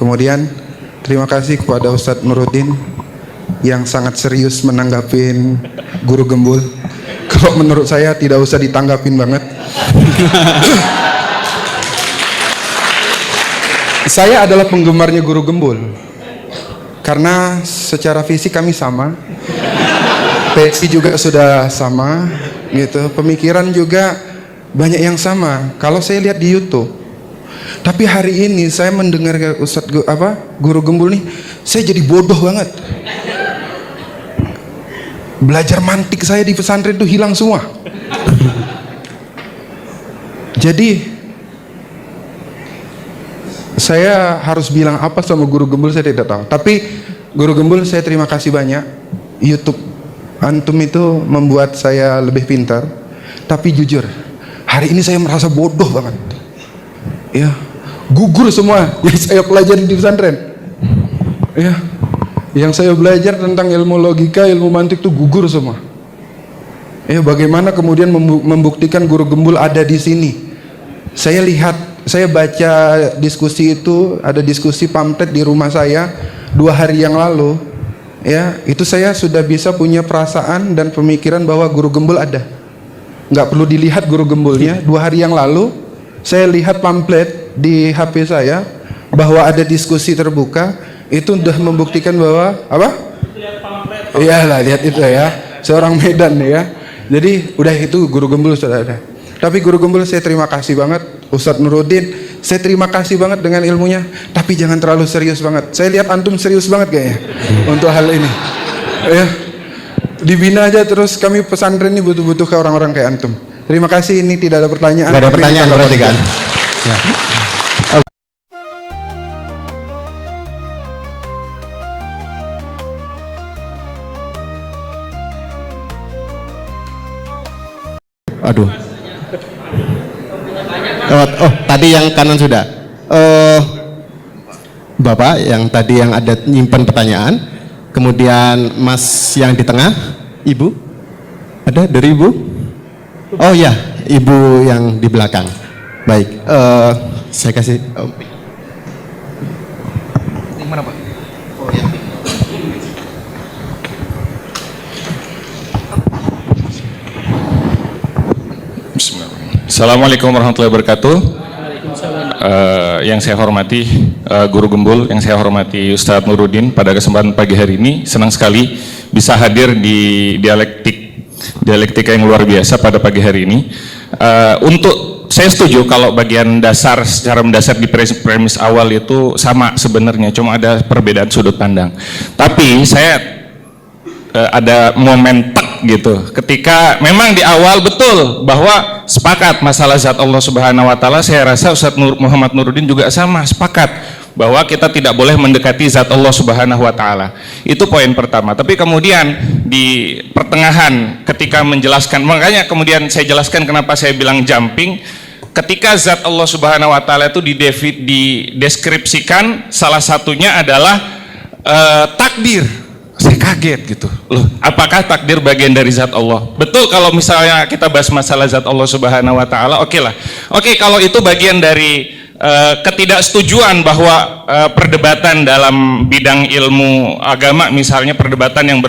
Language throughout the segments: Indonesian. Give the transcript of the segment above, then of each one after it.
Kemudian terima kasih kepada Ustadz Nuruddin yang sangat serius menanggapin Guru Gembul. Kalau menurut saya tidak usah ditanggapin banget. Saya adalah penggemarnya Guru Gembul karena secara fisik kami sama, PSI juga sudah sama, gitu. Pemikiran juga banyak yang sama. Kalau saya lihat di YouTube, tapi hari ini saya mendengar Guru Gembul nih, saya jadi bodoh banget. Belajar mantik saya di pesantren itu hilang semua. Jadi saya harus bilang apa sama Guru Gembul saya tidak tahu. Tapi Guru Gembul saya terima kasih banyak. YouTube antum itu membuat saya lebih pintar. Tapi jujur, hari ini saya merasa bodoh banget. Ya, gugur semua yang saya pelajari di pesantren. Ya, yang saya belajar tentang ilmu logika, ilmu mantik itu gugur semua. Ya, bagaimana kemudian membuktikan Guru Gembul ada di sini? Saya lihat, saya baca diskusi itu, ada diskusi pamflet di rumah saya 2 hari yang lalu. Ya, itu saya sudah bisa punya perasaan dan pemikiran bahwa Guru Gembul ada. Nggak perlu dilihat Guru Gembulnya. 2 hari yang lalu saya lihat pamflet di HP saya bahwa ada diskusi terbuka. Itu sudah membuktikan bahwa apa? Iyalah, lihat itu ya, seorang Medan ya. Jadi udah itu Guru Gembul sudah ada. Tapi Guru Gembul saya terima kasih banget. Ustadz Nuruddin saya terima kasih banget dengan ilmunya. Tapi jangan terlalu serius banget. Saya lihat antum serius banget kayaknya untuk hal ini. Ya, dibina aja terus. Kami pesantren ini butuh ke orang-orang kayak antum. Terima kasih. Ini tidak ada pertanyaan. Tidak ada pertanyaan berarti kan? Ya. Aduh. Oh, tadi yang kanan sudah. Bapak yang tadi yang ada nyimpan pertanyaan, kemudian Mas yang di tengah, Ibu, ada dari Ibu? Oh ya, Ibu yang di belakang. Baik, saya kasih. Mana Pak? Oh ya. Assalamualaikum warahmatullahi wabarakatuh. Yang saya hormati Guru Gembul, yang saya hormati Ustadz Nuruddin, pada kesempatan pagi hari ini senang sekali bisa hadir di dialektika yang luar biasa pada pagi hari ini. Untuk saya setuju kalau bagian dasar secara mendasar di premis awal itu sama sebenarnya, cuma ada perbedaan sudut pandang. Tapi saya ada momen gitu, ketika memang di awal betul bahwa sepakat masalah zat Allah Subhanahu wa taala. Saya rasa Ustadz Muhammad Nuruddin juga sama sepakat bahwa kita tidak boleh mendekati zat Allah Subhanahu wa taala. Itu poin pertama. Tapi kemudian di pertengahan ketika menjelaskan, makanya kemudian saya jelaskan kenapa saya bilang jumping. Ketika zat Allah Subhanahu wa taala itu dideskripsikan, salah satunya adalah takdir. Saya kaget gitu loh, apakah takdir bagian dari zat Allah? Betul kalau misalnya kita bahas masalah zat Allah Subhanahu wa taala, oke lah. Oke, kalau itu bagian dari ketidaksetujuan bahwa perdebatan dalam bidang ilmu agama, misalnya perdebatan yang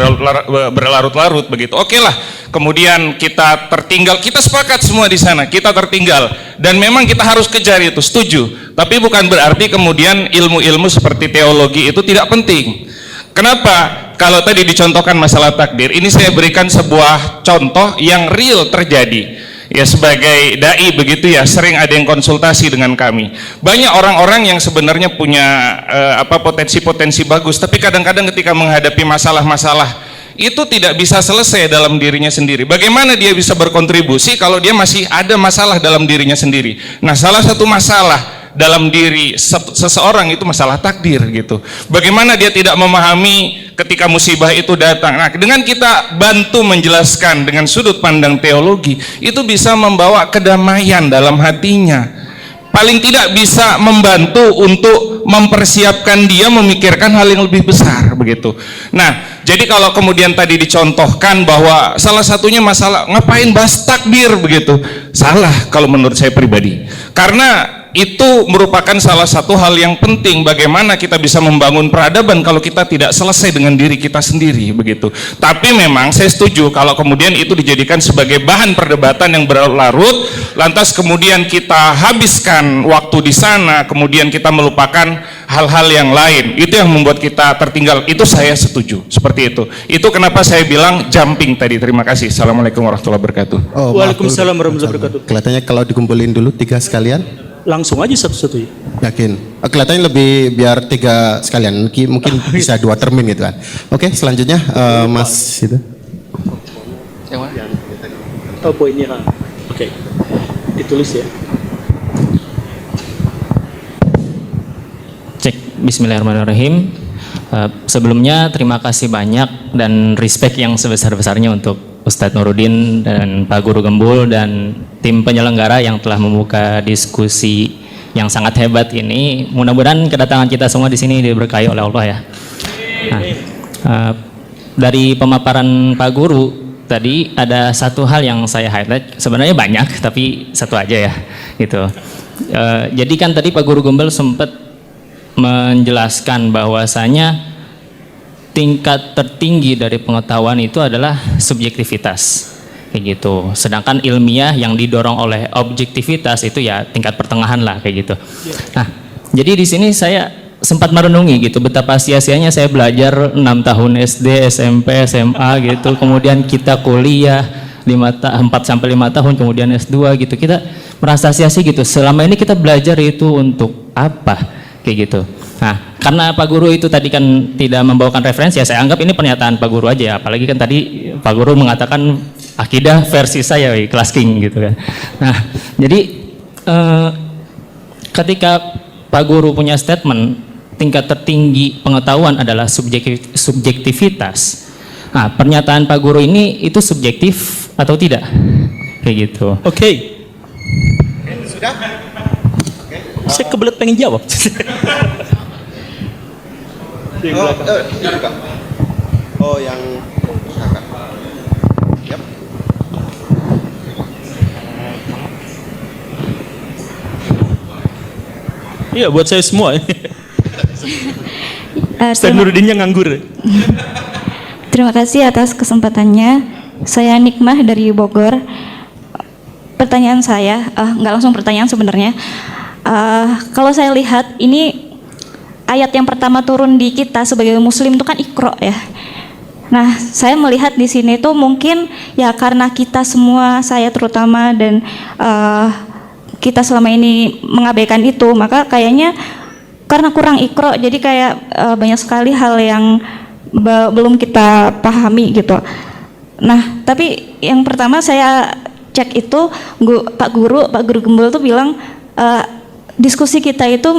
berlarut-larut begitu, oke lah. Kemudian kita tertinggal, kita sepakat semua di sana, kita tertinggal, dan memang kita harus kejar itu, setuju. Tapi bukan berarti kemudian ilmu-ilmu seperti teologi itu tidak penting. Kenapa? Kalau tadi dicontohkan masalah takdir, ini saya berikan sebuah contoh yang real terjadi. Ya, sebagai dai begitu ya, sering ada yang konsultasi dengan kami. Banyak orang-orang yang sebenarnya punya potensi-potensi bagus, tapi kadang-kadang ketika menghadapi masalah-masalah itu tidak bisa selesai dalam dirinya sendiri. Bagaimana dia bisa berkontribusi kalau dia masih ada masalah dalam dirinya sendiri? Nah, salah satu masalah dalam diri seseorang itu masalah takdir gitu. Bagaimana dia tidak memahami ketika musibah itu datang. Nah, dengan kita bantu menjelaskan dengan sudut pandang teologi, itu bisa membawa kedamaian dalam hatinya. Paling tidak bisa membantu untuk mempersiapkan dia memikirkan hal yang lebih besar begitu. Nah, jadi kalau kemudian tadi dicontohkan bahwa salah satunya masalah ngapain bahas takdir begitu, salah kalau menurut saya pribadi. Karena itu merupakan salah satu hal yang penting, bagaimana kita bisa membangun peradaban kalau kita tidak selesai dengan diri kita sendiri begitu. Tapi memang saya setuju kalau kemudian itu dijadikan sebagai bahan perdebatan yang berlarut, lantas kemudian kita habiskan waktu di sana, kemudian kita melupakan hal-hal yang lain, itu yang membuat kita tertinggal. Itu saya setuju, seperti itu. Itu kenapa saya bilang jumping tadi. Terima kasih. Assalamualaikum warahmatullahi wabarakatuh. Oh, Waalaikumsalam warahmatullahi wabarakatuh. Kelihatannya kalau dikumpulin dulu 3 sekalian. Langsung aja satu-satu ya. Yakin? Kelihatannya lebih biar 3 sekalian. Mungkin bisa 2 termin gitu kan. Oke, selanjutnya Mas itu. Oh, poinnya. Oke. Ditulis ya. Cek. Bismillahirrahmanirrahim. Sebelumnya terima kasih banyak dan respect yang sebesar-besarnya untuk Ustadz Nuruddin dan Pak Guru Gembul dan tim penyelenggara yang telah membuka diskusi yang sangat hebat ini. Mudah-mudahan kedatangan kita semua di sini diberkahi oleh Allah ya. Nah, dari pemaparan Pak Guru tadi ada satu hal yang saya highlight. Sebenarnya banyak tapi satu aja ya gitu. Jadi kan tadi Pak Guru Gembul sempat menjelaskan bahwasanya tingkat tertinggi dari pengetahuan itu adalah subjektivitas kayak gitu. Sedangkan ilmiah yang didorong oleh objektivitas itu ya tingkat pertengahan lah kayak gitu. Nah, jadi di sini saya sempat merenungi gitu betapa sia-sianya saya belajar 6 tahun SD, SMP, SMA gitu. Kemudian kita kuliah 4 sampai 5 tahun, kemudian S2 gitu. Kita merasa sia-sia gitu. Selama ini kita belajar itu untuk apa? Kayak gitu. Nah, karena Pak Guru itu tadi kan tidak membawakan referensi ya, saya anggap ini pernyataan Pak Guru aja ya. Apalagi kan tadi Pak Guru mengatakan akidah versi saya, kelas king gitu kan. Nah, jadi ketika Pak Guru punya statement tingkat tertinggi pengetahuan adalah subjektivitas. Nah, pernyataan Pak Guru ini itu subjektif atau tidak? Kayak gitu. Oke. Sudah? Saya kebelet pengen jawab. Oh, yang kakak. Yap. Iya, buat saya semua. Ustadz Nuruddinnya nganggur. Terima kasih atas kesempatannya. Saya Nikmah dari Bogor. Pertanyaan saya, nggak langsung pertanyaan sebenarnya. Kalau saya lihat ini ayat yang pertama turun di kita sebagai muslim itu kan Iqra ya. Nah, saya melihat di sini tuh mungkin ya karena kita semua, saya terutama dan kita selama ini mengabaikan itu, maka kayaknya karena kurang Iqra jadi kayak banyak sekali hal yang belum kita pahami gitu. Nah, tapi yang pertama saya cek itu Pak Guru Gembul tuh bilang diskusi kita itu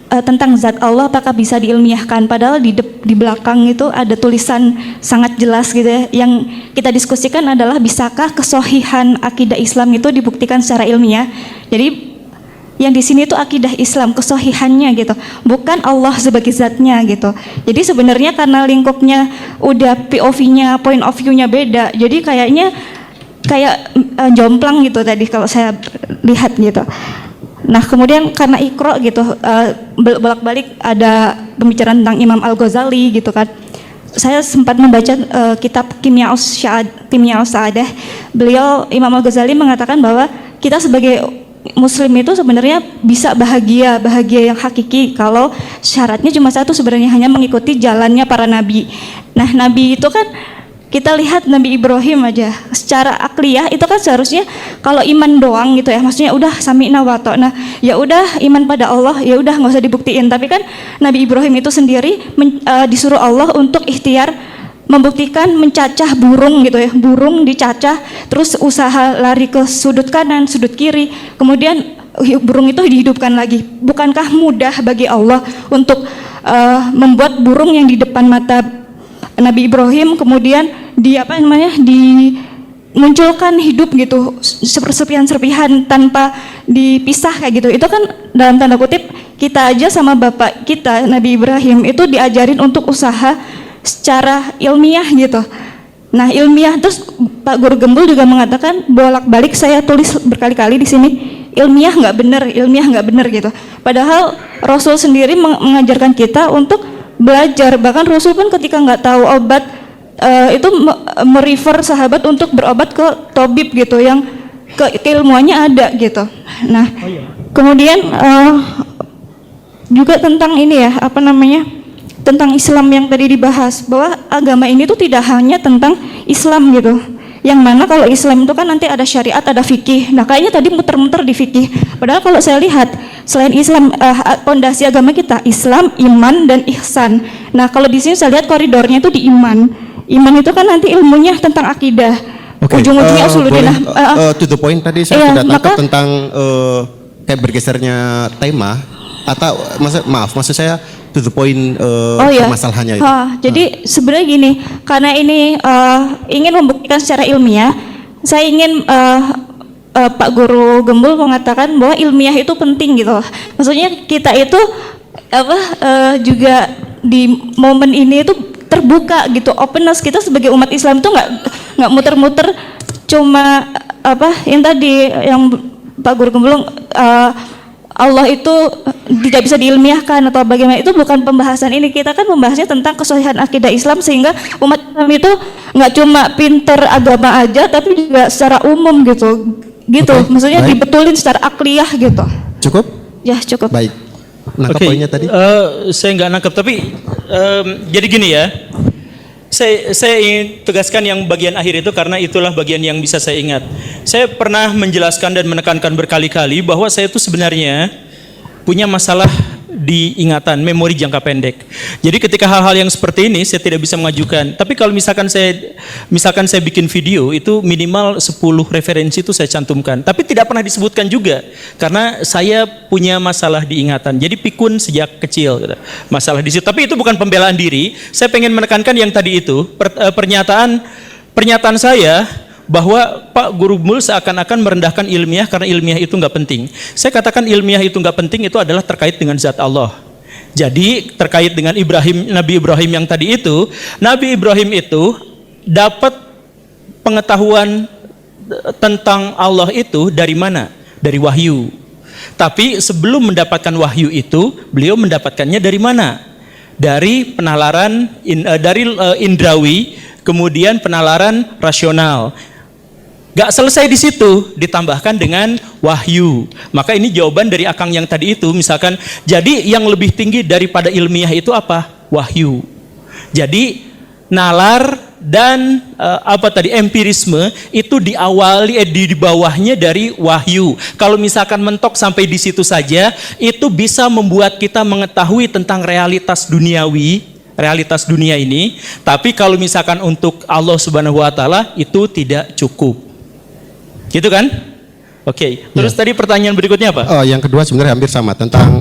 tentang zat Allah apakah bisa diilmiahkan, padahal di belakang itu ada tulisan sangat jelas gitu ya. Yang kita diskusikan adalah bisakah kesohihan akidah Islam itu dibuktikan secara ilmiah. Jadi yang di sini itu akidah Islam, kesohihannya gitu, bukan Allah sebagai zatnya gitu. Jadi sebenarnya karena lingkupnya udah POV-nya, point of view-nya beda, jadi kayaknya kayak jomplang gitu tadi kalau saya lihat gitu. Nah, kemudian karena Iqra gitu, bolak-balik ada pembicaraan tentang Imam Al-Ghazali gitu kan. Saya sempat membaca kitab Kimya'us Sa'adah. Beliau, Imam Al-Ghazali mengatakan bahwa kita sebagai muslim itu sebenarnya bisa bahagia yang hakiki kalau syaratnya cuma satu, sebenarnya hanya mengikuti jalannya para nabi. Nah, nabi itu kan kita lihat Nabi Ibrahim aja secara akliyah itu kan seharusnya kalau iman doang gitu ya, maksudnya udah sami'na wa ta'na, ya udah iman pada Allah, ya udah nggak usah dibuktiin. Tapi kan Nabi Ibrahim itu sendiri disuruh Allah untuk ikhtiar membuktikan mencacah burung gitu ya, burung dicacah terus usaha lari ke sudut kanan, sudut kiri, kemudian burung itu dihidupkan lagi. Bukankah mudah bagi Allah untuk membuat burung yang di depan mata Nabi Ibrahim kemudian dimunculkan hidup gitu, serpihan-serpihan tanpa dipisah kayak gitu. Itu kan dalam tanda kutip kita aja sama bapak kita Nabi Ibrahim itu diajarin untuk usaha secara ilmiah gitu. Nah, ilmiah terus Pak Guru Gembul juga mengatakan bolak-balik, saya tulis berkali-kali di sini, ilmiah nggak benar gitu. Padahal Rasul sendiri mengajarkan kita untuk belajar. Bahkan Rasul pun ketika nggak tahu obat itu merefer sahabat untuk berobat ke tabib gitu yang keilmuannya ada gitu. Nah, kemudian juga tentang ini ya, apa namanya, tentang Islam yang tadi dibahas, bahwa agama ini tuh tidak hanya tentang Islam gitu, yang mana kalau Islam itu kan nanti ada syariat, ada fikih. Nah kayaknya tadi muter-muter di fikih, padahal kalau saya lihat selain Islam, pondasi agama kita Islam, iman, dan ihsan. Nah kalau di sini saya lihat koridornya itu di iman. Iman itu kan nanti ilmunya tentang akidah. Ujung-ujungnya usuluddin. To the point tadi saya sudah tangkap tentang kayak bergesernya tema atau maksud saya to the point permasalahannya itu. Jadi sebenarnya gini, karena ini ingin membuktikan secara ilmiah, saya ingin Pak Guru Gembul mengatakan bahwa ilmiah itu penting gitu. Maksudnya kita itu juga di momen ini itu terbuka gitu, openness. Kita sebagai umat Islam itu nggak muter-muter cuma yang tadi yang Pak Guru Gembul Allah itu tidak bisa diilmiahkan atau bagaimana, itu bukan pembahasan ini. Kita kan membahasnya tentang kesohihan akidah Islam, sehingga umat Islam itu nggak cuma pinter agama aja tapi juga secara umum gitu. Maksudnya dibetulin secara akliyah gitu. Cukup? Ya cukup. Baik. Nangkap poinnya tadi? Saya nggak nangkap, tapi jadi gini ya. Saya ingin tegaskan yang bagian akhir itu karena itulah bagian yang bisa saya ingat. Saya pernah menjelaskan dan menekankan berkali-kali bahwa saya itu sebenarnya punya masalah di ingatan, memori jangka pendek. Jadi ketika hal-hal yang seperti ini saya tidak bisa mengajukan. Tapi kalau misalkan saya bikin video, itu minimal 10 referensi itu saya cantumkan. Tapi tidak pernah disebutkan juga karena saya punya masalah di ingatan. Jadi pikun sejak kecil gitu. Masalah di situ. Tapi itu bukan pembelaan diri. Saya pengen menekankan yang tadi itu, pernyataan saya bahwa Pak Guru Gembul seakan-akan merendahkan ilmiah karena ilmiah itu nggak penting. Saya katakan ilmiah itu nggak penting itu adalah terkait dengan zat Allah. Jadi terkait dengan Nabi Ibrahim yang tadi itu, Nabi Ibrahim itu dapat pengetahuan tentang Allah itu dari mana? Dari wahyu. Tapi sebelum mendapatkan wahyu itu, beliau mendapatkannya dari mana? Dari penalaran indrawi, kemudian penalaran rasional. Gak selesai di situ, ditambahkan dengan wahyu. Maka ini jawaban dari Akang yang tadi itu, misalkan, jadi yang lebih tinggi daripada ilmiah itu apa? Wahyu. Jadi nalar dan empirisme itu diawali di bawahnya dari wahyu. Kalau misalkan mentok sampai di situ saja, itu bisa membuat kita mengetahui tentang realitas duniawi, realitas dunia ini. Tapi kalau misalkan untuk Allah Subhanahu wa taala itu tidak cukup. Gitu kan? Oke. Terus tadi pertanyaan berikutnya apa? Yang kedua sebenarnya hampir sama tentang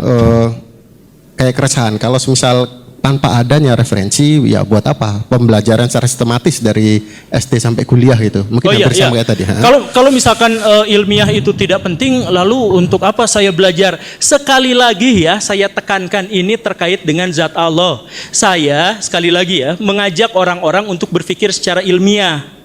kayak keresahan. Kalau misal tanpa adanya referensi, ya buat apa pembelajaran secara sistematis dari SD sampai kuliah gitu? Mungkin hampir sama kayak tadi. Kalau misalkan ilmiah itu tidak penting, lalu untuk apa saya belajar? Sekali lagi ya, saya tekankan ini terkait dengan zat Allah. Saya sekali lagi ya mengajak orang-orang untuk berpikir secara ilmiah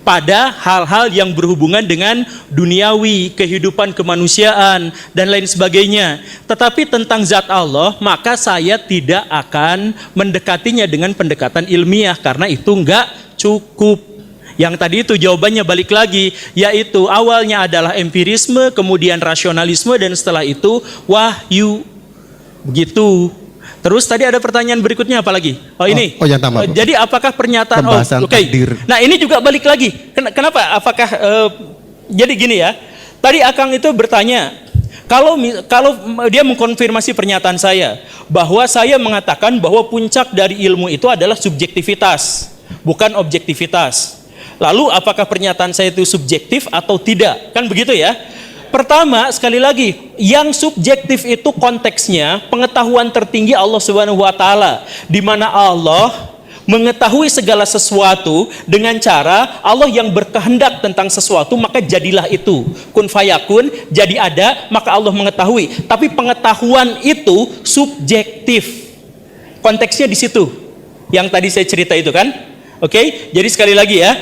pada hal-hal yang berhubungan dengan duniawi, kehidupan kemanusiaan, dan lain sebagainya. Tetapi tentang zat Allah, maka saya tidak akan mendekatinya dengan pendekatan ilmiah, karena itu enggak cukup. Yang tadi itu jawabannya balik lagi, yaitu awalnya adalah empirisme, kemudian rasionalisme, dan setelah itu wahyu. Begitu. Terus tadi ada pertanyaan berikutnya apa lagi? Ini. Yang tambah. Jadi apakah pernyataan takdir. Nah, ini juga balik lagi. Kenapa? Apakah jadi gini ya. Tadi Akang itu bertanya, kalau dia mengkonfirmasi pernyataan saya bahwa saya mengatakan bahwa puncak dari ilmu itu adalah subjektivitas, bukan objektivitas. Lalu apakah pernyataan saya itu subjektif atau tidak? Kan begitu ya? Pertama, sekali lagi, yang subjektif itu konteksnya pengetahuan tertinggi Allah Subhanahu wa taala, di mana Allah mengetahui segala sesuatu dengan cara Allah yang berkehendak tentang sesuatu, maka jadilah itu. Kun fayakun, jadi ada, maka Allah mengetahui. Tapi pengetahuan itu subjektif. Konteksnya di situ. Yang tadi saya cerita itu kan? Oke? Jadi sekali lagi ya,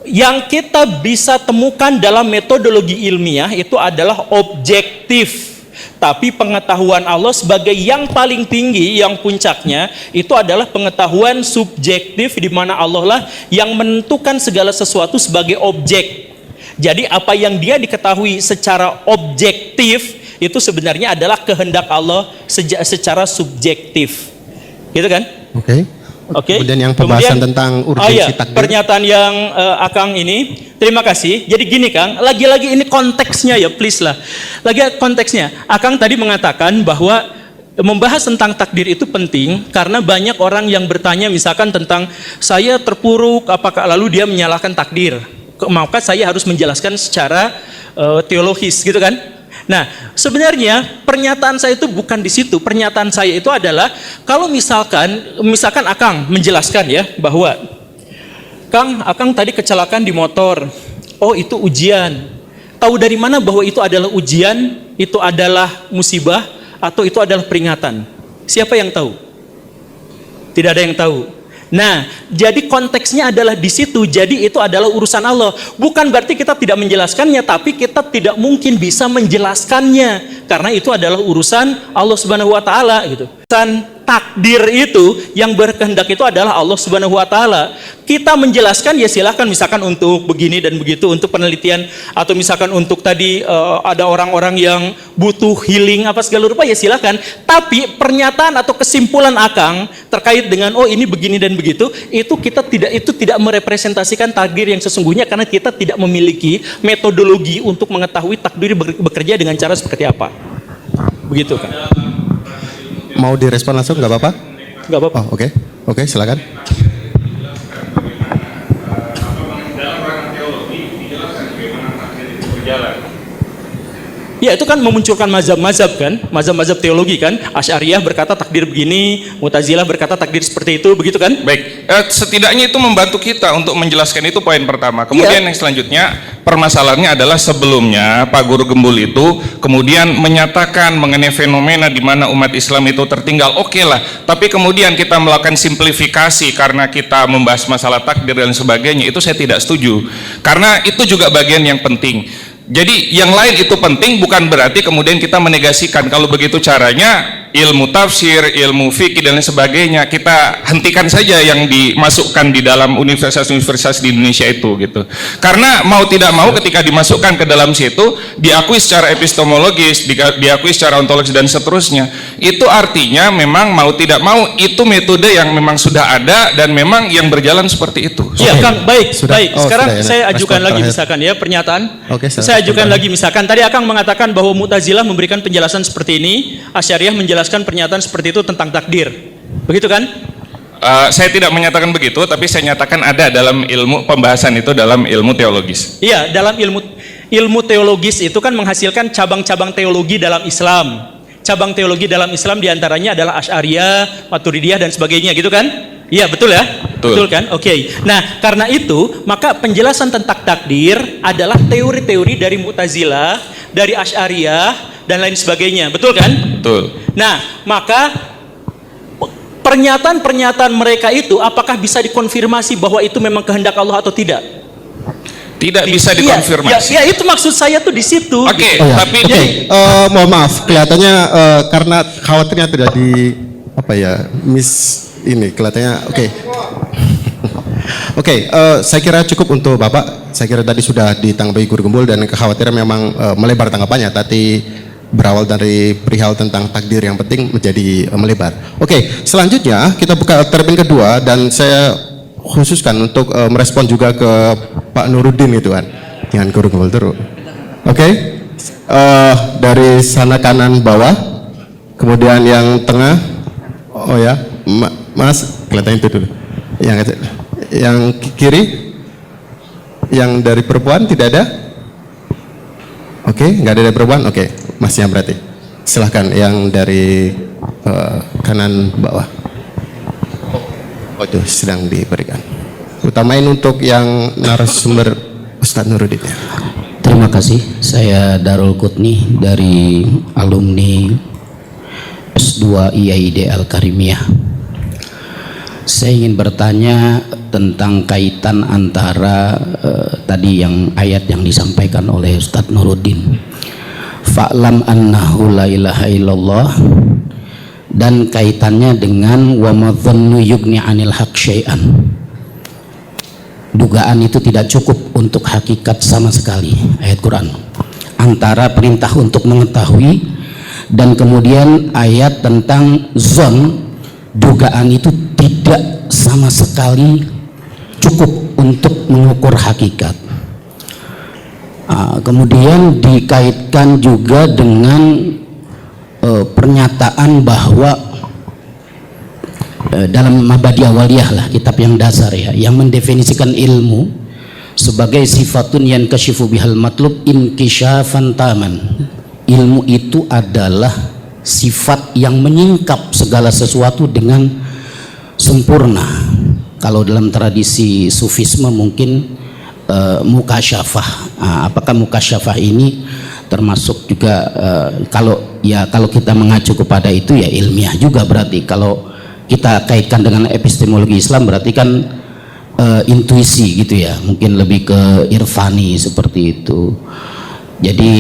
yang kita bisa temukan dalam metodologi ilmiah itu adalah objektif. Tapi pengetahuan Allah sebagai yang paling tinggi, yang puncaknya itu adalah pengetahuan subjektif, di mana Allah lah yang menentukan segala sesuatu sebagai objek. Jadi apa yang dia diketahui secara objektif itu sebenarnya adalah kehendak Allah secara subjektif. Gitu kan? Oke. Oke. Kemudian yang pembahasan tentang urgensi takdir. Pernyataan yang Akang ini, terima kasih. Jadi gini Kang, lagi-lagi ini konteksnya ya, please lah. Lagi konteksnya. Akang tadi mengatakan bahwa membahas tentang takdir itu penting karena banyak orang yang bertanya misalkan tentang saya terpuruk, apakah lalu dia menyalahkan takdir. Maka saya harus menjelaskan secara teologis, gitu kan? Nah, sebenarnya pernyataan saya itu bukan di situ. Pernyataan saya itu adalah kalau misalkan Akang menjelaskan ya bahwa Akang tadi kecelakaan di motor. Oh, itu ujian. Tahu dari mana bahwa itu adalah ujian, itu adalah musibah, atau itu adalah peringatan? Siapa yang tahu? Tidak ada yang tahu. Nah, jadi konteksnya adalah di situ. Jadi itu adalah urusan Allah. Bukan berarti kita tidak menjelaskannya, tapi kita tidak mungkin bisa menjelaskannya karena itu adalah urusan Allah Subhanahu wa taala gitu. Urusan takdir itu yang berkehendak itu adalah Allah Subhanahu wa taala. Kita menjelaskan ya silakan, misalkan untuk begini dan begitu, untuk penelitian, atau misalkan untuk tadi ada orang-orang yang butuh healing apa segala rupa ya silakan. Tapi pernyataan atau kesimpulan Akang terkait dengan oh ini begini dan begitu, itu tidak merepresentasikan takdir yang sesungguhnya karena kita tidak memiliki metodologi untuk mengetahui takdir bekerja dengan cara seperti apa. Begitu kan? Mau direspon langsung nggak apa-apa? Nggak apa-apa. Oh, oke, silakan. Ya itu kan memunculkan mazhab-mazhab kan, mazhab-mazhab teologi kan. Asy'ariyah berkata takdir begini, Mu'tazilah berkata takdir seperti itu, begitu kan? Baik, setidaknya itu membantu kita untuk menjelaskan, itu poin pertama. Kemudian yang selanjutnya, permasalahannya adalah sebelumnya Pak Guru Gembul itu kemudian menyatakan mengenai fenomena di mana umat Islam itu tertinggal. Oke lah, tapi kemudian kita melakukan simplifikasi karena kita membahas masalah takdir dan sebagainya, itu saya tidak setuju. Karena itu juga bagian yang penting. Jadi yang lain itu penting, bukan berarti kemudian kita menegasikan. Kalau begitu caranya, ilmu tafsir, ilmu fikih dan lain sebagainya kita hentikan saja yang dimasukkan di dalam universitas-universitas di Indonesia itu gitu. Karena mau tidak mau ketika dimasukkan ke dalam situ diakui secara epistemologis, diakui secara ontologis dan seterusnya. Itu artinya memang mau tidak mau itu metode yang memang sudah ada dan memang yang berjalan seperti itu. Iya, Kang, baik. Baik. Sekarang sudah, ya. saya ajukan lagi Terakhir. misalkan ya pernyataan. Oke, saya ajukan lagi misalkan tadi Akang mengatakan bahwa Mu'tazilah memberikan penjelasan seperti ini, Asy'ariyah menjelaskan pernyataan seperti itu tentang takdir. Begitu kan? Saya tidak menyatakan begitu, tapi saya nyatakan ada dalam ilmu pembahasan itu dalam ilmu teologis. Iya, dalam ilmu teologis itu kan menghasilkan cabang-cabang teologi dalam Islam. Cabang teologi dalam Islam diantaranya adalah Asy'ariyah, Maturidiyah dan sebagainya, gitu kan? Iya, betul ya? Betul kan? Oke. Nah, karena itu, maka penjelasan tentang takdir adalah teori-teori dari Mu'tazilah, dari Asy'ariyah dan lain sebagainya. Betul kan? Betul. Nah, maka pernyataan-pernyataan mereka itu apakah bisa dikonfirmasi bahwa itu memang kehendak Allah atau tidak? Tidak bisa dikonfirmasi. Ya, itu maksud saya tuh di situ. Oke, tapi mohon maaf, kelihatannya karena khawatirnya tidak kelihatannya saya kira cukup untuk Bapak. Saya kira tadi sudah ditanggapi Guru Gembul dan kekhawatiran memang melebar tanggapannya. Tadi berawal dari perihal tentang takdir yang penting menjadi melebar. Oke, selanjutnya kita buka terpin kedua dan saya khususkan untuk merespon juga ke Pak Nuruddin gitu kan, dengan Guru Gembul terus. Oke, dari sana kanan bawah, kemudian yang tengah, oh ya, Mas, kelihatan itu dulu. Yang kiri, yang dari perempuan tidak ada? Oke, nggak ada dari perempuan. Oke, Masnya berarti. Silahkan yang dari kanan bawah. Oh itu sedang diberikan. Utamain untuk yang narasumber Ustadz Nuruddin. Terima kasih. Saya Darul Qutni dari alumni S2 IAID Al-Karimiyah. Saya ingin bertanya tentang kaitan antara tadi yang ayat yang disampaikan oleh Ustadz Nuruddin. Fa'lam annahu la ilaha illallah, dan kaitannya dengan wa madhannu yugni 'anil haq syai'an. Dugaan itu tidak cukup untuk hakikat sama sekali, ayat Quran. Antara perintah untuk mengetahui dan kemudian ayat tentang zon, dugaan itu tidak sama sekali cukup untuk mengukur hakikat. Kemudian dikaitkan juga dengan pernyataan bahwa dalam Mabadi Awaliyah lah, kitab yang dasar ya, yang mendefinisikan ilmu sebagai sifatun yankashifu bihal matlub inkisyafan taman. Ilmu itu adalah sifat yang menyingkap segala sesuatu dengan sempurna. Kalau dalam tradisi sufisme mungkin mukasyafah. Apakah mukasyafah ini termasuk juga kalau kita mengacu kepada itu ya ilmiah juga berarti. Kalau kita kaitkan dengan epistemologi Islam berarti kan intuisi gitu ya, mungkin lebih ke irfani seperti itu. Jadi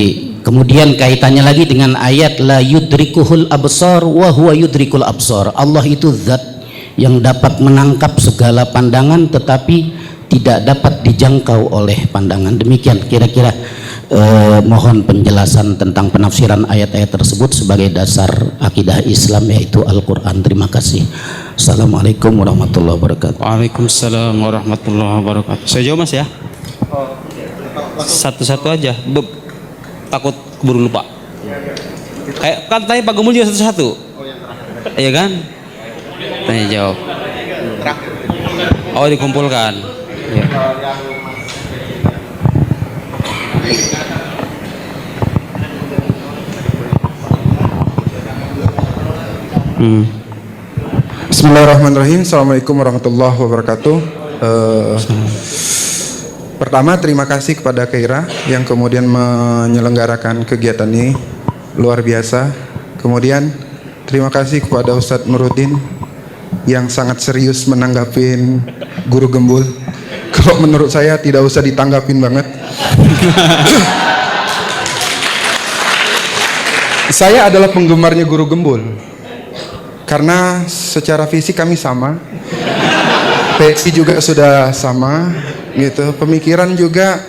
kemudian kaitannya lagi dengan ayat la yudrikuhul absar wa huwa yudrikul absar. Allah itu zat yang dapat menangkap segala pandangan tetapi tidak dapat dijangkau oleh pandangan. Demikian kira-kira mohon penjelasan tentang penafsiran ayat-ayat tersebut sebagai dasar akidah Islam yaitu Al-Quran. Terima kasih. Assalamualaikum warahmatullahi wabarakatuh. Waalaikumsalam warahmatullahi wabarakatuh. Saya jawab mas ya. Satu-satu aja. Takut keburu lupa. Kayak kan tanya Pak Gumul juga satu-satu. Iya kan? Tanya jawab. Oh dikumpulkan. Ya. Bismillahirrahmanirrahim. Assalamualaikum warahmatullahi wabarakatuh. Pertama, terima kasih kepada Keira yang kemudian menyelenggarakan kegiatan ini, luar biasa. Kemudian terima kasih kepada Ustadz Nuruddin yang sangat serius menanggapin Guru Gembul. Kalau menurut saya tidak usah ditanggapin banget. Saya adalah penggemarnya Guru Gembul karena secara fisik kami sama, PSI juga sudah sama, gitu. Pemikiran juga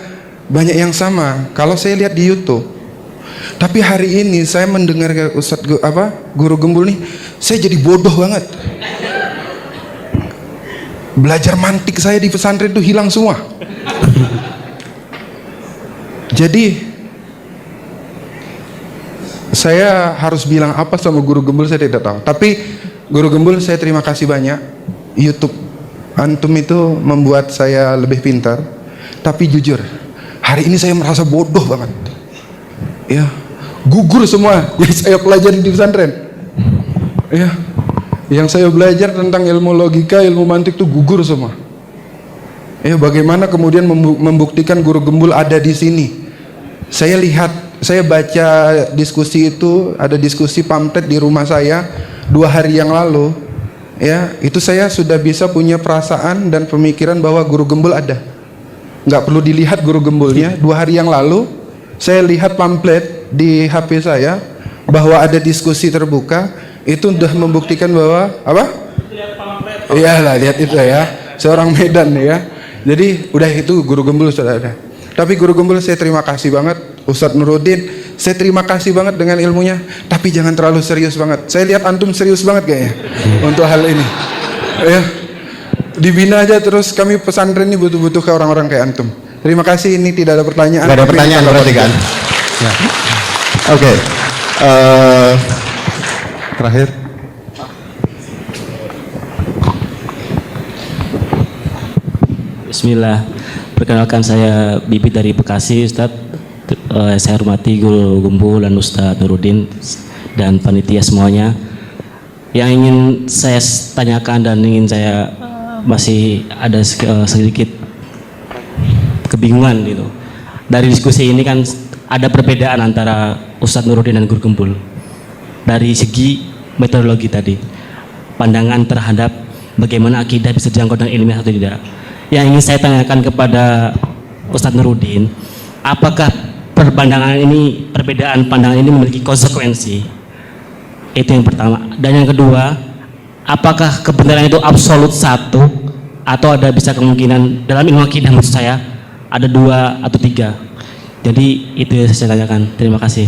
banyak yang sama. Kalau saya lihat di YouTube, tapi hari ini saya mendengar Guru Gembul nih, saya jadi bodoh banget. Belajar mantik saya di pesantren itu hilang semua. Jadi saya harus bilang apa sama Guru Gembul saya tidak tahu. Tapi Guru Gembul saya terima kasih banyak. YouTube antum itu membuat saya lebih pintar. Tapi jujur, hari ini saya merasa bodoh banget. Ya, gugur semua yang saya pelajari di pesantren. Ya, yang saya belajar tentang ilmu logika, ilmu mantik itu gugur semua. Ya, bagaimana kemudian membuktikan Guru Gembul ada di sini? Saya lihat, saya baca diskusi itu, ada diskusi pamflet di rumah saya 2 hari yang lalu. Ya, itu saya sudah bisa punya perasaan dan pemikiran bahwa Guru Gembul ada. Nggak perlu dilihat Guru Gembulnya. 2 hari yang lalu saya lihat pamflet di HP saya bahwa ada diskusi terbuka. Itu sudah membuktikan bahwa apa? Iyalah, lihat itu ya. Seorang Medan ya. Jadi udah itu Guru Gembul sudah ada. Tapi Guru Gembul saya terima kasih banget. Ustadz Nuruddin, saya terima kasih banget dengan ilmunya. Tapi jangan terlalu serius banget. Saya lihat antum serius banget kayaknya untuk hal ini. Ya, dibina aja terus. Kami pesantren ini butuh-butuh ke orang-orang kayak antum. Terima kasih. Ini tidak ada pertanyaan. Tidak ada pertanyaan berarti kan? Ya. Oke. Terakhir. Bismillah. Perkenalkan saya Bibit dari Bekasi, Ustadz. Saya hormati Guru Gembul dan Ustadz Nuruddin dan panitia semuanya. Yang ingin saya tanyakan dan ingin saya masih ada sedikit kebingungan gitu. Dari diskusi ini kan ada perbedaan antara Ustadz Nuruddin dan Guru Gembul. Dari segi metodologi tadi, pandangan terhadap bagaimana akidah bisa dijangkau dengan ilmiah atau tidak. Yang ingin saya tanyakan kepada Ustadz Nuruddin, apakah perbedaan pandangan ini memiliki konsekuensi? Itu yang pertama. Dan yang kedua, apakah kebenaran itu absolut satu atau ada bisa kemungkinan dalam ilmu akidah, maksud saya ada 2 atau 3? Jadi itu yang saya tanyakan. Terima kasih.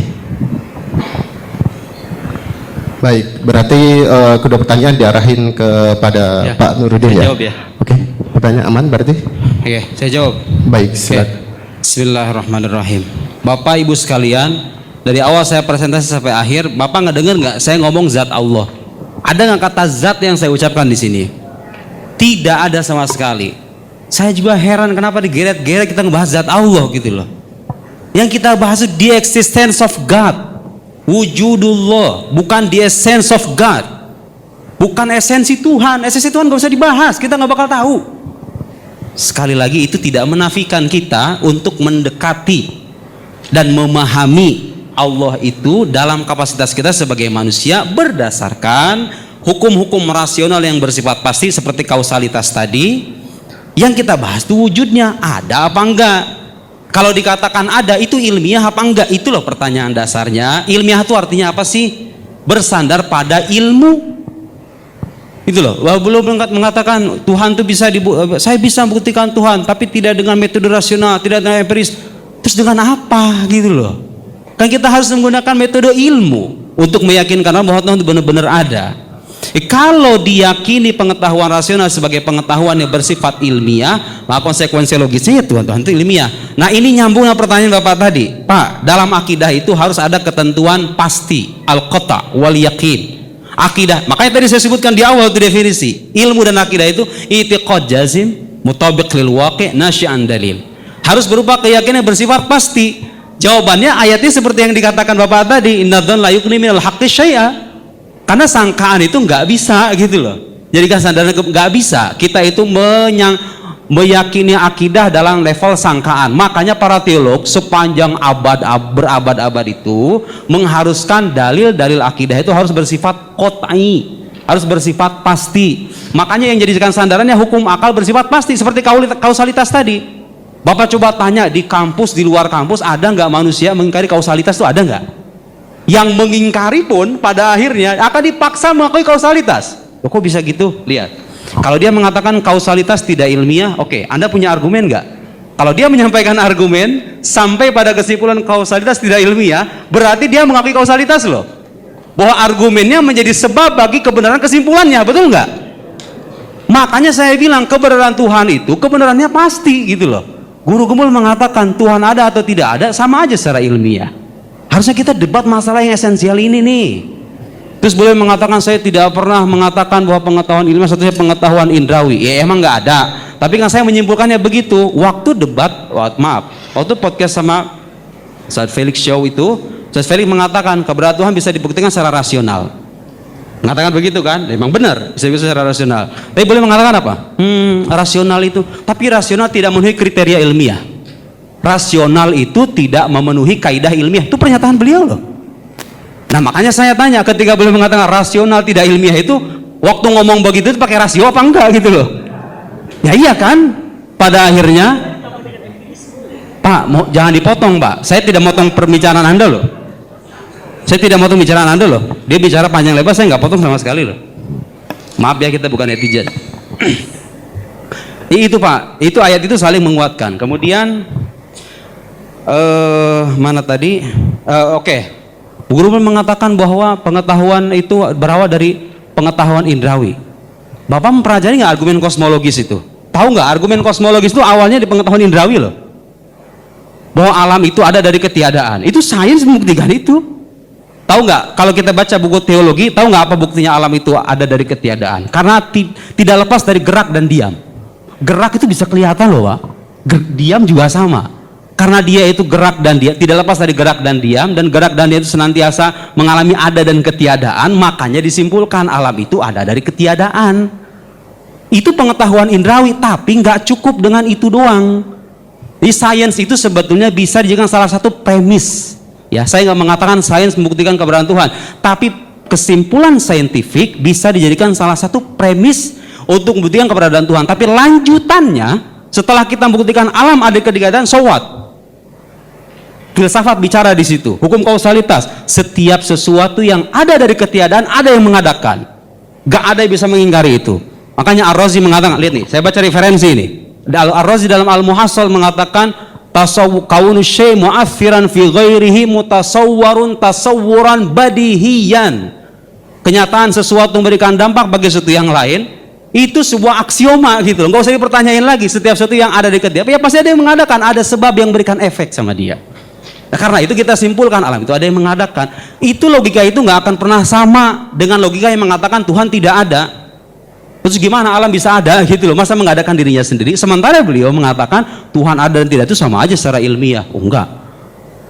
Baik, berarti kedua pertanyaan diarahin kepada Ya, Pak Nuruddin saya ya? jawab ya. Oke, pertanyaan aman berarti? Oke, saya jawab. Baik, Oke. silakan. Bismillahirrahmanirrahim. Bapak Ibu sekalian, dari awal saya presentasi sampai akhir, Bapak nggak dengar nggak saya ngomong zat Allah? Ada nggak kata zat yang saya ucapkan di sini? Tidak ada sama sekali. Saya juga heran kenapa digeret-geret kita ngebahas zat Allah gitu loh. Yang kita bahas itu the existence of God, wujudullah, bukan the essence of God, bukan esensi Tuhan. Esensi Tuhan nggak usah dibahas, kita nggak bakal tahu. Sekali lagi itu tidak menafikan kita untuk mendekati dan memahami Allah itu dalam kapasitas kita sebagai manusia berdasarkan hukum-hukum rasional yang bersifat pasti seperti kausalitas tadi. Yang kita bahas itu wujudnya ada apa enggak. Kalau dikatakan ada itu ilmiah apa enggak, itu loh pertanyaan dasarnya. Ilmiah itu artinya apa sih? Bersandar pada ilmu. Itu loh, belum mengatakan Tuhan itu saya bisa membuktikan Tuhan, tapi tidak dengan metode rasional, tidak dengan empiris. Terus dengan apa gitu loh? Kan kita harus menggunakan metode ilmu untuk meyakinkan bahwa Tuhan itu benar-benar ada. Kalau diyakini pengetahuan rasional sebagai pengetahuan yang bersifat ilmiah, maka konsekuensi logisnya ya Tuhan itu ilmiah. Nah ini nyambung dengan pertanyaan Bapak tadi, Pak. Dalam akidah itu harus ada ketentuan pasti, al-qata wal yakin. Akidah, makanya tadi saya sebutkan di awal itu definisi ilmu dan akidah itu i'tiqad jazim mutabiq lil waqi' nasyi'an dalil. Harus berupa keyakinan yang bersifat pasti. Jawabannya ayatnya seperti yang dikatakan Bapak tadi, innadzan la yughni minal haqqi syai'a. Karena sangkaan itu nggak bisa gitu loh. Jadi kesadaran nggak bisa. Kita itu meyakini akidah dalam level sangkaan. Makanya para teolog sepanjang berabad-abad itu mengharuskan dalil-dalil akidah itu harus bersifat qot'i, harus bersifat pasti. Makanya yang jadikan sandarannya hukum akal bersifat pasti seperti kausalitas tadi. Bapak coba tanya di kampus, di luar kampus, ada nggak manusia mengingkari kausalitas itu, ada nggak? Yang mengingkari pun pada akhirnya akan dipaksa mengakui kausalitas. Loh, kok bisa gitu? Lihat. Kalau dia mengatakan kausalitas tidak ilmiah, oke, Anda punya argumen nggak? Kalau dia menyampaikan argumen sampai pada kesimpulan kausalitas tidak ilmiah, berarti dia mengakui kausalitas loh. Bahwa argumennya menjadi sebab bagi kebenaran kesimpulannya, betul nggak? Makanya saya bilang kebenaran Tuhan itu kebenarannya pasti gitu loh. Guru Gembul mengatakan Tuhan ada atau tidak ada sama aja secara ilmiah. Harusnya kita debat masalah yang esensial ini nih. Terus boleh mengatakan saya tidak pernah mengatakan bahwa pengetahuan ilmiah satunya pengetahuan indrawi. Ya emang nggak ada. Tapi kan saya menyimpulkannya begitu. Waktu debat, waktu podcast sama Ustaz Felix Show itu, Ustaz Felix mengatakan keberadaan Tuhan bisa dibuktikan secara rasional. Mengatakan begitu kan? Memang benar, bisa secara rasional. Tapi boleh mengatakan apa? Rasional itu. Tapi rasional tidak memenuhi kriteria ilmiah. Rasional itu tidak memenuhi kaidah ilmiah. Itu pernyataan beliau loh. Nah makanya saya tanya ketika beliau mengatakan rasional tidak ilmiah itu, waktu ngomong begitu itu pakai rasio apa enggak gitu loh? Ya iya kan? Pada akhirnya, Pak, jangan dipotong Pak. Saya tidak motong pembicaraan Anda loh. Saya tidak motong pembicaraan Anda loh. Dia bicara panjang lebar, saya nggak potong sama sekali loh. Maaf ya, kita bukan netizen. Itu Pak, itu ayat itu saling menguatkan. Kemudian mana tadi? Oke. Guru mengatakan bahwa pengetahuan itu berawal dari pengetahuan indrawi. Bapak mempelajari nggak argumen kosmologis itu? Tahu nggak argumen kosmologis itu awalnya di pengetahuan indrawi loh. Bahwa alam itu ada dari ketiadaan. Itu sains membuktikan itu. Tahu nggak? Kalau kita baca buku teologi, tahu nggak apa buktinya alam itu ada dari ketiadaan? Karena tidak lepas dari gerak dan diam. Gerak itu bisa kelihatan loh, Pak. Diam juga sama. Karena dia itu gerak dan dia tidak lepas dari gerak dan diam, dan gerak dan dia itu senantiasa mengalami ada dan ketiadaan, makanya disimpulkan alam itu ada dari ketiadaan. Itu pengetahuan indrawi, tapi nggak cukup dengan itu doang. Jadi sains itu sebetulnya bisa dijadikan salah satu premis. Ya, saya nggak mengatakan sains membuktikan keberadaan Tuhan, tapi kesimpulan saintifik bisa dijadikan salah satu premis untuk membuktikan keberadaan Tuhan. Tapi lanjutannya, setelah kita membuktikan alam ada ketiadaan, so what? Filsafat bicara di situ, hukum kausalitas. Setiap sesuatu yang ada dari ketiadaan ada yang mengadakan. Gak ada yang bisa mengingkari itu. Makanya Ar-Razi mengatakan, lihat nih, saya baca referensi ini. Ar-Razi dalam Al-Muhassal mengatakan, kaunu syai' mu'athiran fi ghairihi mutasawwarun tasawwuran badihiyan. Kenyataan sesuatu memberikan dampak bagi sesuatu yang lain, itu sebuah aksioma gitu. Enggak usah dipertanyain lagi. Setiap sesuatu yang ada di ketiadaan, ya pasti ada yang mengadakan, ada sebab yang memberikan efek sama dia. Nah, karena itu kita simpulkan alam itu ada yang mengadakan. Itu logika itu nggak akan pernah sama dengan logika yang mengatakan Tuhan tidak ada. Terus gimana alam bisa ada gitu loh? Masa mengadakan dirinya sendiri? Sementara beliau mengatakan Tuhan ada dan tidak itu sama aja secara ilmiah. Oh enggak,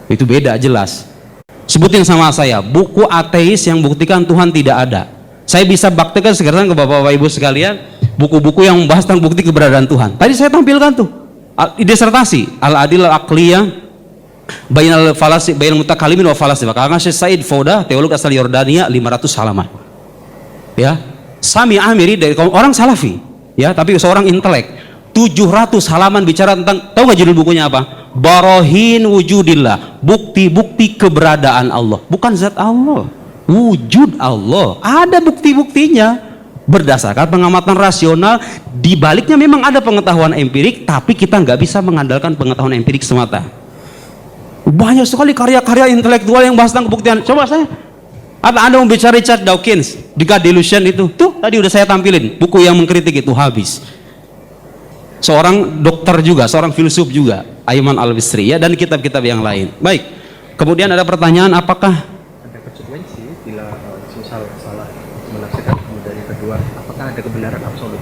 itu beda jelas. Sebutin sama saya buku ateis yang buktikan Tuhan tidak ada. Saya bisa baktikan sekarang ke bapak-bapak ibu sekalian buku-buku yang membahas tentang bukti keberadaan Tuhan. Tadi saya tampilkan tuh disertasi Al-Adil Al-Aqliyah Bainal Falasi Bainal Mutakalimin wa Falasi. Karena Syekh Said Fauda, teolog asal Yordania, 500 halaman. Ya. Sami Amiri dari orang Salafi, ya, tapi seorang intelek. 700 halaman bicara tentang, tahu nggak judul bukunya apa? Barohin wujudillah, bukti-bukti keberadaan Allah. Bukan zat Allah, wujud Allah. Ada bukti-buktinya berdasarkan pengamatan rasional. Di baliknya memang ada pengetahuan empirik, tapi kita nggak bisa mengandalkan pengetahuan empirik semata. Banyak sekali karya-karya intelektual yang bahas tentang kebuktian. Coba saya, apa Anda membicara Richard Dawkins di God Delusion itu? Tuh tadi udah saya tampilin buku yang mengkritik itu habis. Seorang dokter juga, seorang filsuf juga, Ayman Al-Bisri ya, dan kitab-kitab yang lain. Baik. Kemudian ada pertanyaan, apakah ada konsekuensi bila misal salah menafsirkan, kemudian yang kedua, apakah ada kebenaran absolut?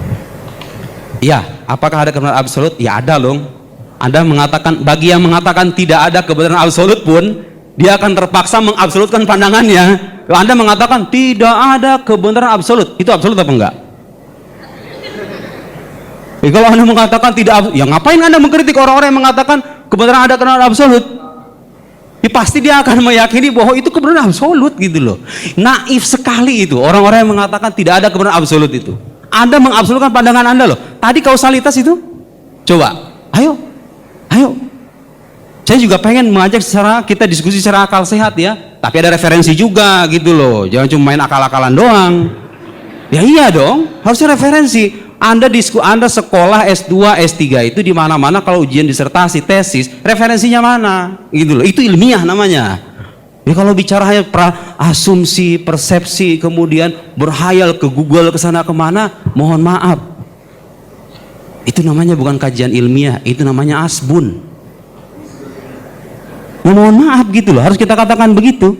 Ya, apakah ada kebenaran absolut? Ya ada loh. Anda mengatakan, bagi yang mengatakan tidak ada kebenaran absolut pun, dia akan terpaksa mengabsolutkan pandangannya. Anda mengatakan tidak ada kebenaran absolut, itu absolut apa enggak? Kalau Anda mengatakan tidak, ya ngapain Anda mengkritik orang-orang yang mengatakan kebenaran ada kebenaran absolut? Ya pasti dia akan meyakini bahwa itu kebenaran absolut gitu loh. Naif sekali itu orang-orang yang mengatakan tidak ada kebenaran absolut itu. Anda mengabsolutkan pandangan Anda loh. Tadi kausalitas itu, coba, ayo. Saya juga pengen mengajak kita diskusi secara akal sehat ya. Tapi ada referensi juga gitu loh. Jangan cuma main akal-akalan doang. Ya iya dong, harusnya referensi. Anda sekolah S2, S3 itu di mana-mana kalau ujian disertasi, tesis, referensinya mana? Gitu loh. Itu ilmiah namanya. Ya kalau bicara hanya asumsi, persepsi, kemudian berhayal ke Google ke sana kemana, mohon maaf. Itu namanya bukan kajian ilmiah, itu namanya asbun. Ya mohon maaf gitu loh, harus kita katakan begitu.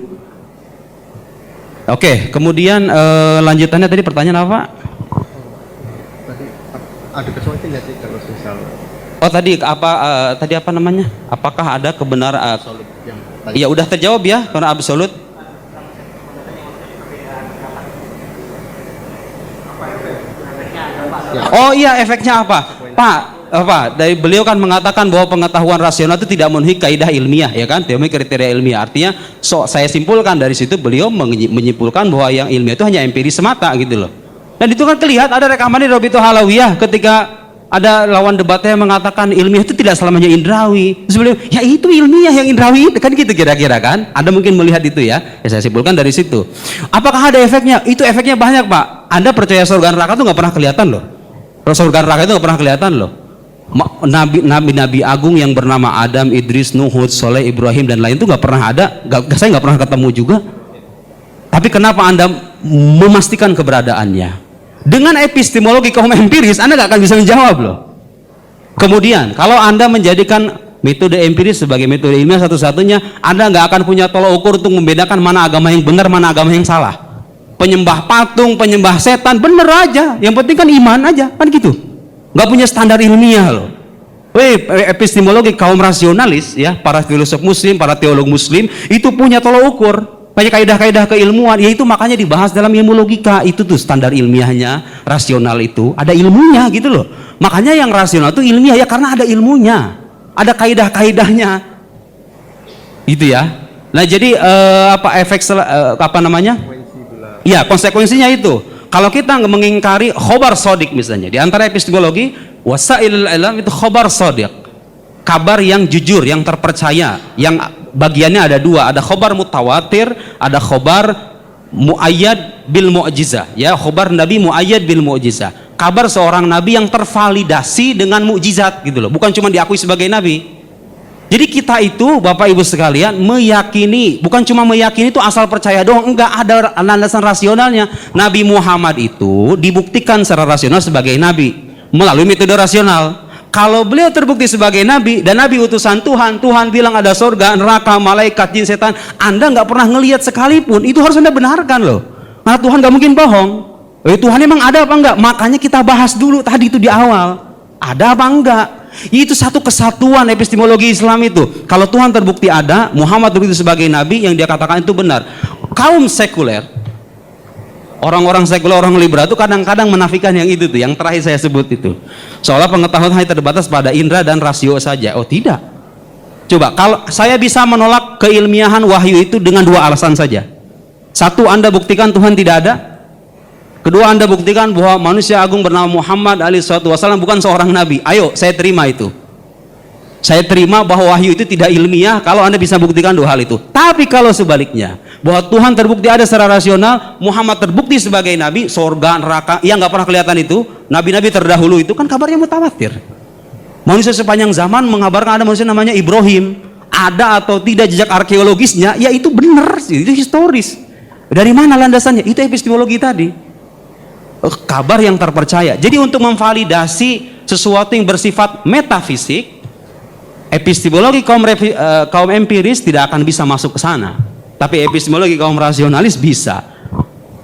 Oke, kemudian lanjutannya tadi pertanyaan apa? Tadi ada kesulitan nggak sih kalau misal? Oh tadi apa namanya? Apakah ada kebenaran absolut? Iya udah terjawab ya, karena absolut. Oh iya, efeknya apa? Pak, dari beliau kan mengatakan bahwa pengetahuan rasional itu tidak memenuhi kaidah ilmiah, ya kan? Tidak memenuhi kriteria ilmiah. Artinya, saya simpulkan dari situ beliau menyimpulkan bahwa yang ilmiah itu hanya empiris semata gitu loh. Dan itu kan kelihatan ada rekaman di Robito Halawiyah ketika ada lawan debatnya yang mengatakan ilmiah itu tidak selamanya indrawi. Terus beliau, ya itu ilmiah yang indrawi, kan gitu kira-kira kan? Anda mungkin melihat itu ya. Ya saya simpulkan dari situ. Apakah ada efeknya? Itu efeknya banyak, Pak. Anda percaya surga neraka itu nggak pernah kelihatan loh. Surga neraka itu nggak pernah kelihatan loh. Nabi-nabi agung yang bernama Adam, Idris, Nuh, Hud, Soleh, Ibrahim dan lain itu nggak pernah ada. Saya nggak pernah ketemu juga. Tapi kenapa Anda memastikan keberadaannya? Dengan epistemologi kaum empiris, Anda nggak akan bisa menjawab loh. Kemudian, kalau Anda menjadikan metode empiris sebagai metode ilmiah satu-satunya, Anda nggak akan punya tolok ukur untuk membedakan mana agama yang benar, mana agama yang salah. Penyembah patung, penyembah setan, bener aja. Yang penting kan iman aja, kan gitu. Nggak punya standar ilmiah loh. Epistemologi kaum rasionalis, ya, para filosof Muslim, para teolog Muslim, itu punya tolok ukur. Banyak kaidah-kaidah keilmuan, yaitu makanya dibahas dalam ilmu logika. Itu tuh standar ilmiahnya, rasional itu ada ilmunya gitu loh. Makanya yang rasional itu ilmiah ya karena ada ilmunya, ada kaidah-kaidahnya, gitu ya. Nah jadi apa efek apa namanya? Ya konsekuensinya itu Kalau kita mengingkari khobar sodik misalnya, di antara epistemologi wasailul ilam itu khobar sodik, kabar yang jujur, yang terpercaya, yang bagiannya ada dua, ada khobar mutawatir, ada khobar muayyad bil mu'jizah, ya, khobar nabi muayyad bil mu'jizah, kabar seorang nabi yang tervalidasi dengan mukjizat gitu loh, bukan cuma diakui sebagai nabi. Jadi kita itu Bapak Ibu sekalian meyakini, bukan cuma meyakini itu asal percaya doang, enggak, ada landasan rasionalnya. Nabi Muhammad itu dibuktikan secara rasional sebagai nabi melalui metode rasional. Kalau beliau terbukti sebagai nabi dan nabi utusan Tuhan, Tuhan bilang ada surga, neraka, malaikat, jin, setan, Anda nggak pernah ngelihat sekalipun, itu harus Anda benarkan loh. Nah, Tuhan nggak mungkin bohong. Tuhan emang ada apa enggak? Makanya kita bahas dulu tadi itu di awal, ada apa enggak? Itu satu kesatuan epistemologi Islam itu. Kalau Tuhan terbukti ada, Muhammad terbukti sebagai nabi, yang dia katakan itu benar. Kaum sekuler, orang-orang sekuler, orang liberal itu kadang-kadang menafikan yang itu tuh, yang terakhir saya sebut itu. Seolah pengetahuan hanya terbatas pada indera dan rasio saja. Oh tidak. Coba, kalau saya bisa menolak keilmiahan wahyu itu dengan dua alasan saja. Satu, Anda buktikan Tuhan tidak ada. Kedua, Anda buktikan bahwa manusia agung bernama Muhammad SAW bukan seorang nabi. Ayo, saya terima itu. Saya terima bahwa wahyu itu tidak ilmiah kalau Anda bisa buktikan dua hal itu. Tapi kalau sebaliknya, bahwa Tuhan terbukti ada secara rasional, Muhammad terbukti sebagai nabi, surga, neraka, yang nggak pernah kelihatan itu, nabi-nabi terdahulu itu kan kabarnya mutawatir. Manusia sepanjang zaman mengabarkan ada manusia namanya Ibrahim. Ada atau tidak jejak arkeologisnya, ya itu benar, itu historis. Dari mana landasannya? Itu epistemologi tadi. Kabar yang terpercaya. Jadi untuk memvalidasi sesuatu yang bersifat metafisik, epistemologi kaum empiris tidak akan bisa masuk ke sana. Tapi epistemologi kaum rasionalis bisa.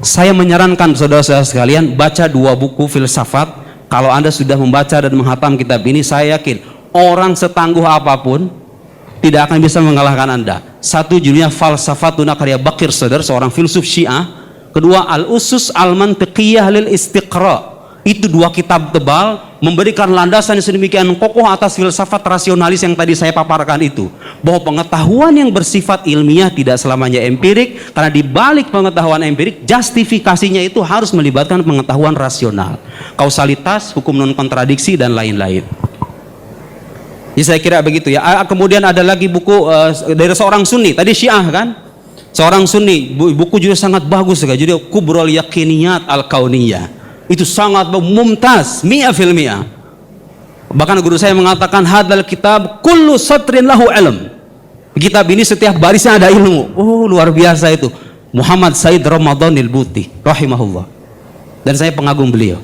Saya menyarankan saudara-saudara sekalian baca dua buku filsafat. Kalau Anda sudah membaca dan menghatam kitab ini, saya yakin orang setangguh apapun tidak akan bisa mengalahkan Anda. Satu judulnya Falsafatuna karya Bakir Sadr, seorang filsuf Syiah. Kedua, Al-Usus Al-Mantiqiyah lil Istiqra. Itu dua kitab tebal memberikan landasan yang sedemikian kokoh atas filsafat rasionalis yang tadi saya paparkan itu. Bahwa pengetahuan yang bersifat ilmiah tidak selamanya empirik, karena di balik pengetahuan empirik, justifikasinya itu harus melibatkan pengetahuan rasional. Kausalitas, hukum non kontradiksi dan lain-lain. Jadi saya kira begitu ya. Kemudian ada lagi buku dari seorang Sunni, tadi Syiah kan? Seorang Sunni, buku juga sangat bagus juga, jadi Kubrul Yakiniyat Al-Kauniyah. Itu sangat mumtaz, 100%. Bahkan guru saya mengatakan hadal kitab kullu satrin lahu ilm. Kitab ini setiap barisnya ada ilmu. Oh, luar biasa itu. Muhammad Said Ramadhanil Buti rahimahullah. Dan saya pengagum beliau.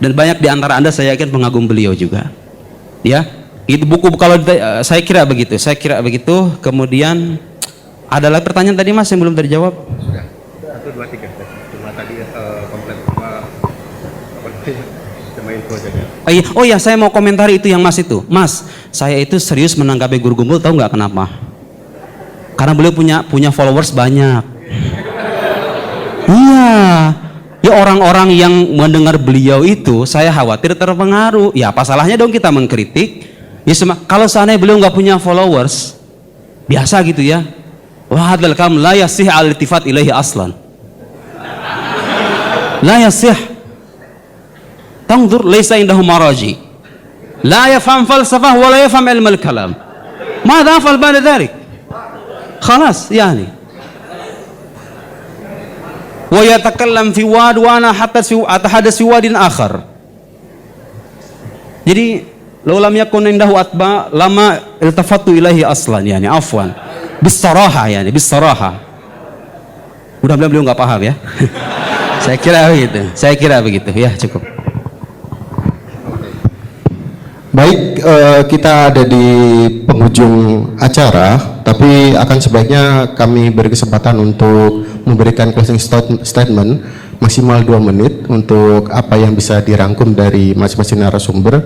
Dan banyak di antara Anda saya yakin pengagum beliau juga. Ya, itu buku kalau saya kira begitu. Saya kira begitu. Kemudian ada lagi pertanyaan tadi Mas yang belum terjawab? Sudah. 1, 2, 3. Cuma tadi komplain cuma info saja. Oh iya, saya mau komentari itu yang Mas itu. Mas, saya itu serius menanggapi Guru Gembul, tahu nggak kenapa? Karena beliau punya followers banyak. Iya. Ya orang-orang yang mendengar beliau itu saya khawatir terpengaruh. Ya apa salahnya dong kita mengkritik? Ya kalau seandainya beliau nggak punya followers, biasa gitu ya. Wah, hadzal kalam la yasih al-iltifat ilaihi aslan. La yasih. Tanzur laysa indahu maraji. La yafham falsafah wa la yafham ilm al-kalam. Madza afal ba'da dhalik? Khalas, yani. Wa yatakallam fi wad wa ana hatta atahaddas fi wadin akhar. Jadi, law lam yakun indahu atba lama iltafatu ilaihi aslan, yani afwan. Bisaraha, yani bisaraha. Mudah-mudahan beliau nggak paham ya. Saya kira begitu. Saya kira begitu ya, cukup. Baik, kita ada di penghujung acara, tapi akan sebaiknya kami beri kesempatan untuk memberikan closing statement maksimal 2 menit untuk apa yang bisa dirangkum dari masing-masing narasumber.